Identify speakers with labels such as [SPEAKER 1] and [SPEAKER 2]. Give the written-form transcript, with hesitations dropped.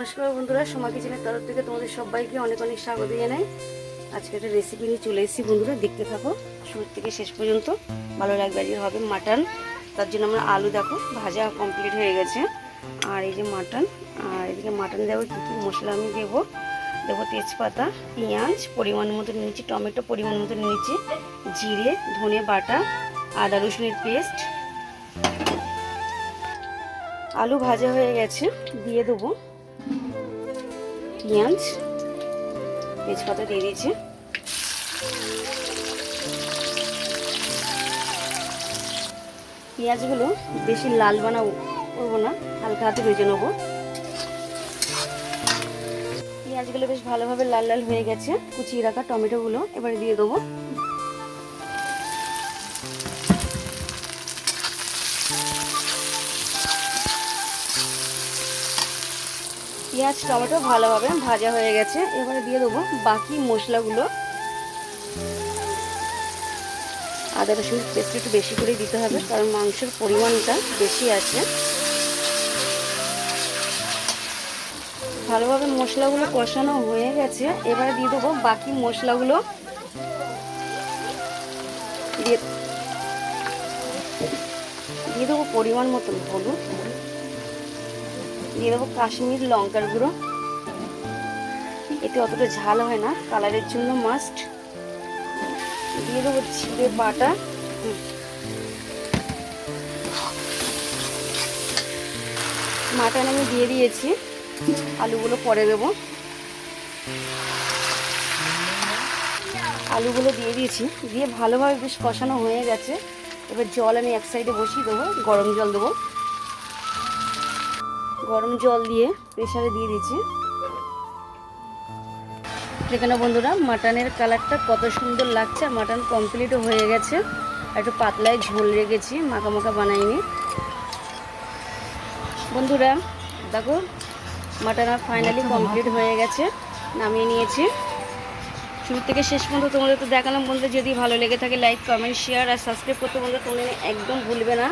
[SPEAKER 1] নমস্কার বন্ধুরা, সোমা কিচেনের তরফ থেকে তোমাদের সবাইকে অনেক অনেক স্বাগত জানাই। আজকে একটা রেসিপি নিয়ে চলে এসেছি বন্ধুরা, দেখতে থাকো শুরু থেকে শেষ পর্যন্ত, ভালো লাগবে। আজকে হবে মাটন, তার জন্য আমরা আলু দেখো ভাজা কমপ্লিট হয়ে গেছে। আর এই যে মাটন, আর এদিকে মাটন দেবো কী কী মশলা আমি দেবো তেজপাতা, পেঁয়াজ পরিমাণ মতো নিয়েছি, টমেটো পরিমাণ মতো নিয়েছি, জিরে ধনে বাটা, আদা রসুনের পেস্ট। আলু ভাজা হয়ে গেছে, দিয়ে দেবো পেঁয়াজ, তেজপাতা দিয়ে দিয়েছি। পেঁয়াজগুলো বেশি লাল করবো না, হালকা হাতে ভেজে নেবো। পেঁয়াজগুলো বেশ ভালোভাবে লাল লাল হয়ে গেছে। কুচিয়ে রাখা টমেটোগুলো এবারে দিয়ে দেবো। পেঁয়াজ টমেটো ভালোভাবে ভাজা হয়ে গেছে, এবারে দিয়ে দেবো বাকি মশলাগুলো। আদা রসুন পেস্ট একটু বেশি করে দিতে হবে, কারণ মাংসের পরিমাণটা বেশি আছে। ভালোভাবে মশলাগুলো কষানো হয়ে গেছে, এবারে দিয়ে দেবো বাকি মশলাগুলো। দিয়ে দেবো পরিমাণ মতন হলুদ, দিয়ে দেবো কাশ্মীর লঙ্কার গুঁড়ো, এতে অতটা ঝাল হয় না, কালারের জন্য মাস্ট। দিয়ে দেবো জিরে বাটা, মাটন আমি দিয়ে দিয়েছি, আলুগুলো পরে দেবো। আলুগুলো দিয়ে দিয়েছি, দিয়ে ভালোভাবে বেশ কষানো হয়ে গেছে। এবার জল আমি এক সাইডে বসিয়ে দেবো, গরম জল দেবো। গরম জল দিয়ে প্রেসারে দিয়ে দিয়েছি। এখানে বন্ধুরা মাটনের কালারটা কত সুন্দর লাগছে, আর মাটন কমপ্লিটও হয়ে গেছে। একটু পাতলায় ঝোল রেখেছি, মাখা মাখা বানাইনি বন্ধুরা। দেখো মাটন আর ফাইনালি কমপ্লিট হয়ে গেছে, নামিয়ে নিয়েছি। শুরু থেকে শেষ পর্যন্ত তোমাদের তো দেখালাম বন্ধুরা। যদি ভালো লেগে থাকে লাইক কমেন্ট শেয়ার আর সাবস্ক্রাইব করতে বন্ধুরা তোমরা একদম ভুলবে না।